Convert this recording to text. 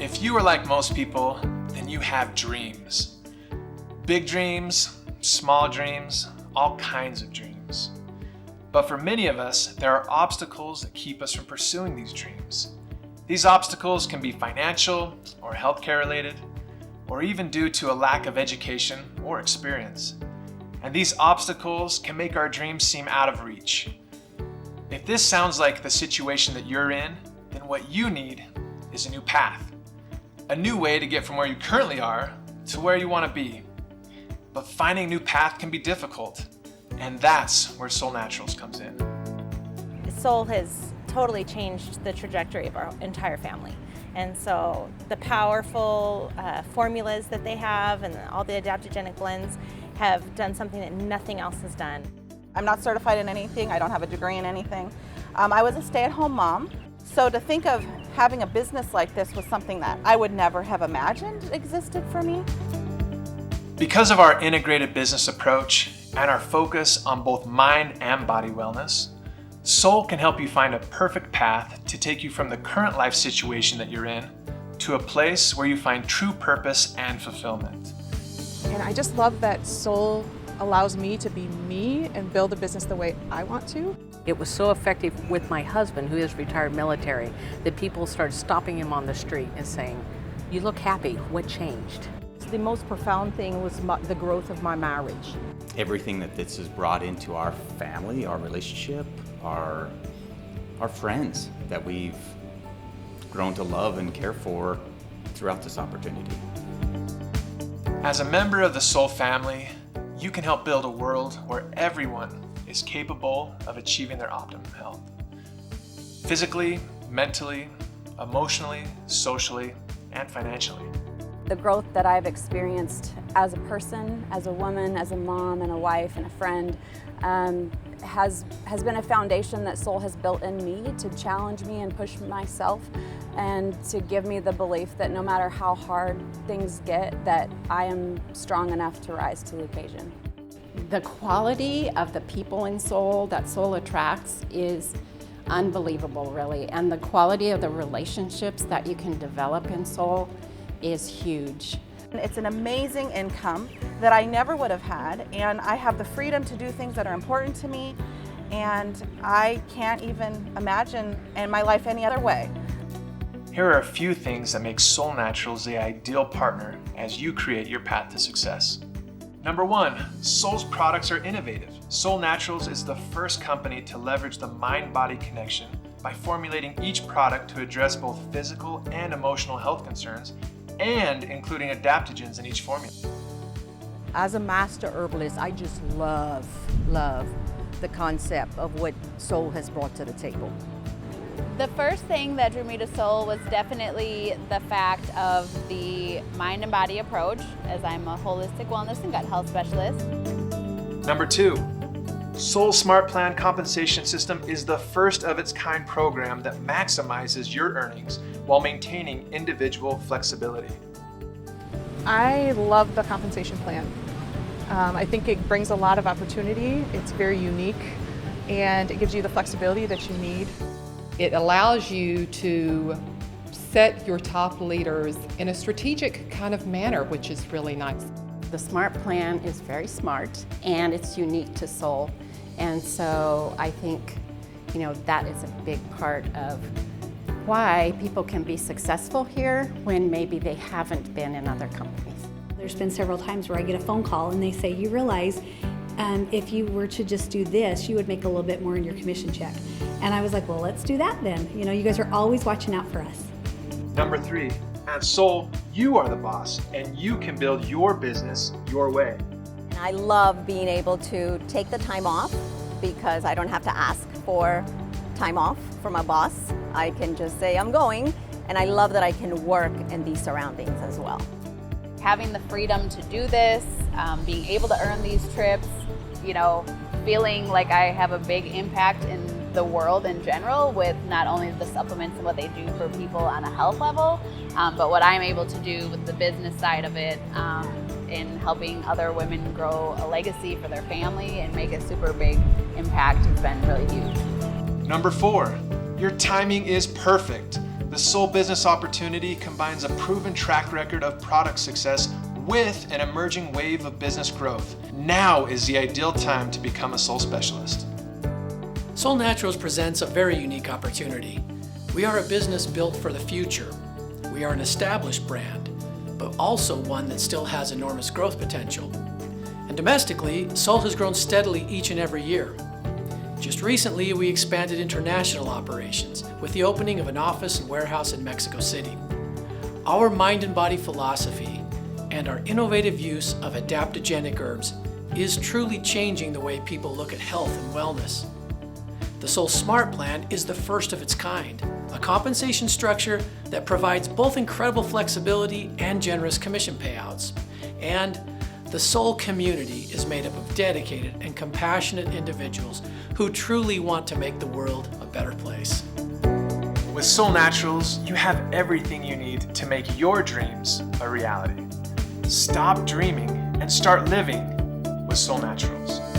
If you are like most people, then you have dreams. Big dreams, small dreams, all kinds of dreams. But for many of us, there are obstacles that keep us from pursuing these dreams. These obstacles can be financial or healthcare related, or even due to a lack of education or experience. And these obstacles can make our dreams seem out of reach. If this sounds like the situation that you're in, then what you need is a new path. A new way to get from where you currently are to where you want to be. But finding a new path can be difficult, and that's where Solle Naturals comes in. Solle has totally changed the trajectory of our entire family. And so the powerful formulas that they have and all the adaptogenic blends have done something that nothing else has done. I'm not certified in anything. I don't have a degree in anything. I was a stay-at-home mom. So to think of having a business like this was something that I would never have imagined existed for me. Because of our integrated business approach and our focus on both mind and body wellness, Solle can help you find a perfect path to take you from the current life situation that you're in to a place where you find true purpose and fulfillment. And I just love that Solle allows me to be me and build a business the way I want to. It was so effective with my husband, who is retired military, that people started stopping him on the street and saying, "You look happy, what changed?" The most profound thing was the growth of my marriage. Everything that this has brought into our family, our relationship, our friends that we've grown to love and care for throughout this opportunity. As a member of the Solle family, you can help build a world where everyone is capable of achieving their optimum health. Physically, mentally, emotionally, socially, and financially. The growth that I've experienced as a person, as a woman, as a mom and a wife and a friend has been a foundation that Solle has built in me to challenge me and push myself and to give me the belief that no matter how hard things get, that I am strong enough to rise to the occasion. The quality of the people in Solle that Solle attracts is unbelievable, really, and the quality of the relationships that you can develop in Solle is huge. It's an amazing income that I never would have had, and I have the freedom to do things that are important to me, and I can't even imagine in my life any other way. Here are a few things that make Solle Naturals the ideal partner as you create your path to success. Number one, Solle's products are innovative. Solle Naturals is the first company to leverage the mind-body connection by formulating each product to address both physical and emotional health concerns and including adaptogens in each formula. As a master herbalist, I just love the concept of what Solle has brought to the table. The first thing that drew me to Solle was definitely the fact of the mind and body approach, as I'm a holistic wellness and gut health specialist. Number two, Solle Smart Plan compensation system is the first of its kind program that maximizes your earnings while maintaining individual flexibility. I love the compensation plan. I think it brings a lot of opportunity. It's very unique, and it gives you the flexibility that you need. It allows you to set your top leaders in a strategic kind of manner, which is really nice. The SMART plan is very smart, and it's unique to Solle. And so I think, that is a big part of why people can be successful here when maybe they haven't been in other companies. There's been several times where I get a phone call and they say, you realize if you were to just do this, you would make a little bit more in your commission check. And I was like, well, let's do that then. You guys are always watching out for us. Number three, at Solle, you are the boss and you can build your business your way. I love being able to take the time off because I don't have to ask for time off from my boss. I can just say I'm going, and I love that I can work in these surroundings as well. Having the freedom to do this, being able to earn these trips, feeling like I have a big impact in the world in general with not only the supplements and what they do for people on a health level, but what I'm able to do with the business side of it in helping other women grow a legacy for their family and make a super big impact has been really huge. Number four, your timing is perfect. The Solle Business Opportunity combines a proven track record of product success with an emerging wave of business growth. Now is the ideal time to become a Solle specialist. Solle Naturals presents a very unique opportunity. We are a business built for the future. We are an established brand, but also one that still has enormous growth potential. And domestically, Solle has grown steadily each and every year. Just recently, we expanded international operations with the opening of an office and warehouse in Mexico City. Our mind and body philosophy and our innovative use of adaptogenic herbs is truly changing the way people look at health and wellness. The Solle Smart Plan is the first of its kind, a compensation structure that provides both incredible flexibility and generous commission payouts. And the Solle community is made up of dedicated and compassionate individuals who truly want to make the world a better place. With Solle Naturals, you have everything you need to make your dreams a reality. Stop dreaming and start living with Solle Naturals.